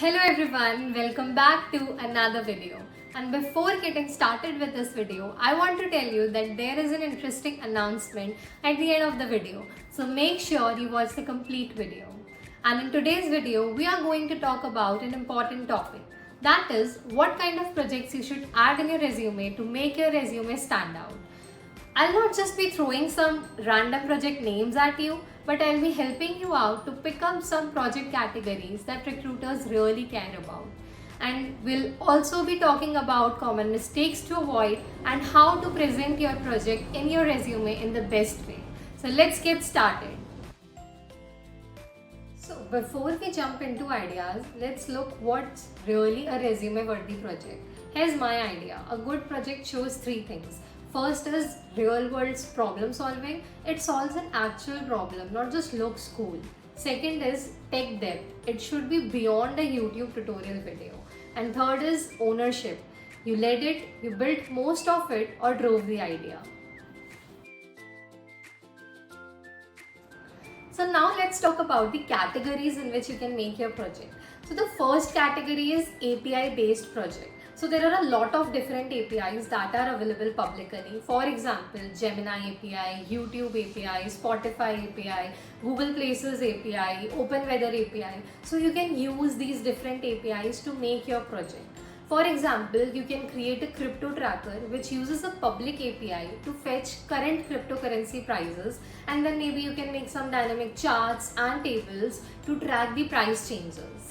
Hello everyone, welcome back to another video. And before getting started with this video, I want to tell you that there is an interesting announcement at the end of the video. So make sure you watch the complete video. And in today's video, we are going to talk about an important topic. That is, what kind of projects you should add in your resume to make your resume stand out. I'll not just be throwing some random project names at you, but I'll be helping you out to pick up some project categories that recruiters really care about. And we'll also be talking about common mistakes to avoid and how to present your project in your resume in the best way. So let's get started. So before we jump into ideas, let's look what's really a resume worthy project. Here's my idea. A good project shows three things. First is real world problem solving. It solves an actual problem, not just looks cool. Second is tech depth. It should be beyond a YouTube tutorial video. And third is ownership. You led it, you built most of it, or drove the idea. So now let's talk about the categories in which you can make your project. So the first category is API based project. So there are a lot of different APIs that are available publicly. For example, Gemini API, YouTube API, Spotify API, Google Places API, OpenWeather API. So you can use these different APIs to make your project. For example, you can create a crypto tracker which uses a public API to fetch current cryptocurrency prices, and then maybe you can make some dynamic charts and tables to track the price changes.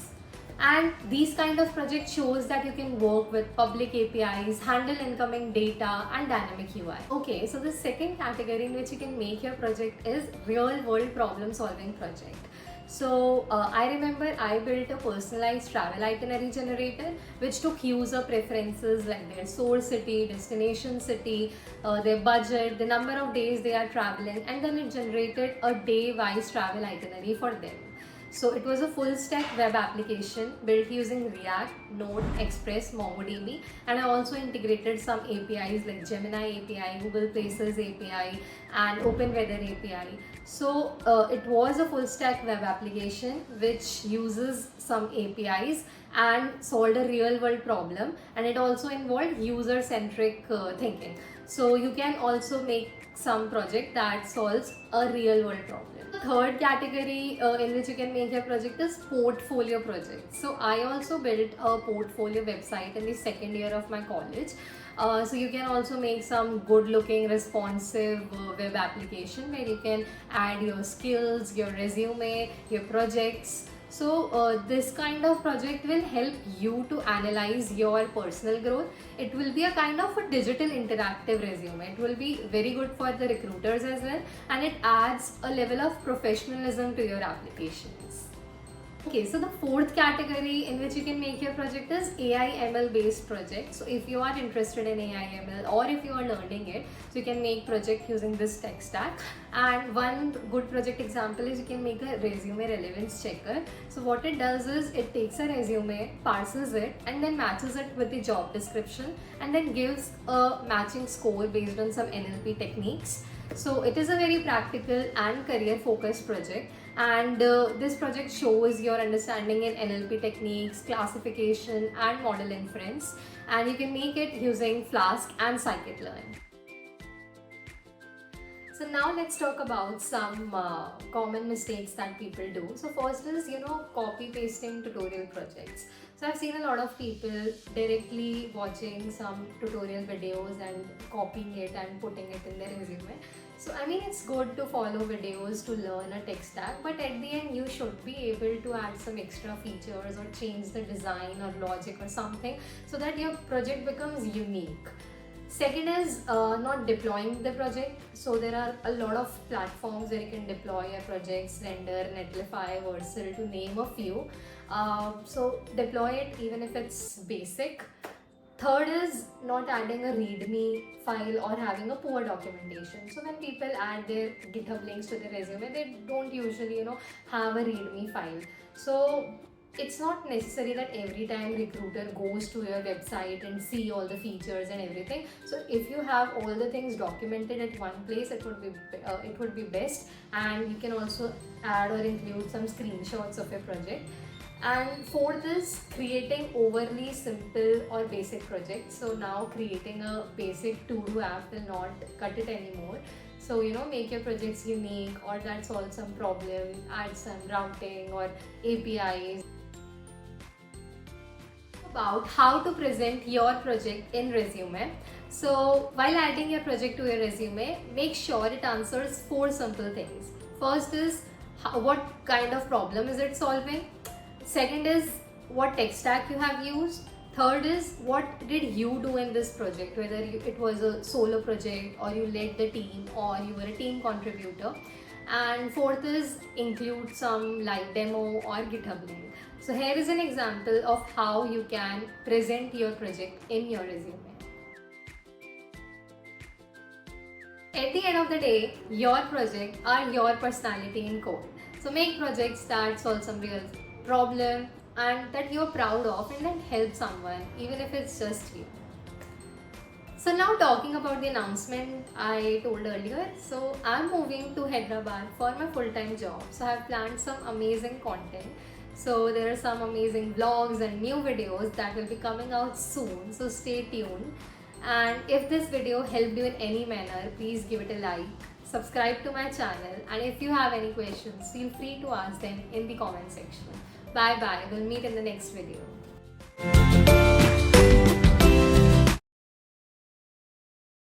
And these kind of projects shows that you can work with public APIs, handle incoming data and dynamic UI. Okay, so the second category in which you can make your project is real world problem solving project. So I remember I built a personalized travel itinerary generator which took user preferences like their source city, destination city, their budget, the number of days they are traveling, and then it generated a day-wise travel itinerary for them. So it was a full stack web application built using React, Node, Express, MongoDB, and I also integrated some APIs like Gemini API, Google Places API, and OpenWeather API. So it was a full stack web application which uses some APIs and solved a real world problem, and it also involved user centric thinking. So you can also make some project that solves a real world problem. The third category in which you can make your project is portfolio project. So I also built a portfolio website in the second year of my college. So you can also make some good looking responsive web application where you can add your skills, your resume, your projects. So this kind of project will help you to analyze your personal growth. It will be a kind of a digital interactive resume. It will be very good for the recruiters as well, and it adds a level of professionalism to your applications. Okay, so the fourth category in which you can make your project is AI ML based project. So if you are interested in AI ML or if you are learning it, so you can make project using this tech stack. And one good project example is you can make a resume relevance checker. So what it does is it takes a resume, parses it, and then matches it with the job description, and then gives a matching score based on some NLP techniques. So it is a very practical and career focused project, and this project shows your understanding in NLP techniques, classification and model inference, and you can make it using Flask and Scikit-learn. So now let's talk about some common mistakes that people do. So first is, copy pasting tutorial projects. So I've seen a lot of people directly watching some tutorial videos and copying it and putting it in their resume. So I mean, it's good to follow videos to learn a tech stack, but at the end you should be able to add some extra features or change the design or logic or something so that your project becomes unique. Second is not deploying the project. So there are a lot of platforms where you can deploy your projects, Render, Netlify, Vercel to name a few. So deploy it even if it's basic. Third is not adding a README file or having a poor documentation. So when people add their GitHub links to their resume, they don't usually, have a README file. So it's not necessary that every time recruiter goes to your website and see all the features and everything. So if you have all the things documented at one place, it would be best, and you can also add or include some screenshots of your project. And fourth is creating overly simple or basic projects. So now creating a basic to-do app will not cut it anymore. So make your projects unique or that solves some problem, add some routing or APIs. About how to present your project in resume. So while adding your project to your resume, make sure it answers four simple things. First is what kind of problem is it solving? Second is what tech stack you have used. Third is what did you do in this project, whether it was a solo project or you led the team or you were a team contributor. And fourth is include some live demo or GitHub link. So here is an example of how you can present your project in your resume. At the end of the day, your project are your personality in code. So make projects that solve some real problem and that you're proud of and that help someone, even if it's just you. So now talking about the announcement I told earlier. So I'm moving to Hyderabad for my full-time job. So I've planned some amazing content. So there are some amazing vlogs and new videos that will be coming out soon. So stay tuned. And if this video helped you in any manner, please give it a like, subscribe to my channel, and if you have any questions, feel free to ask them in the comment section. Bye bye. We'll meet in the next video.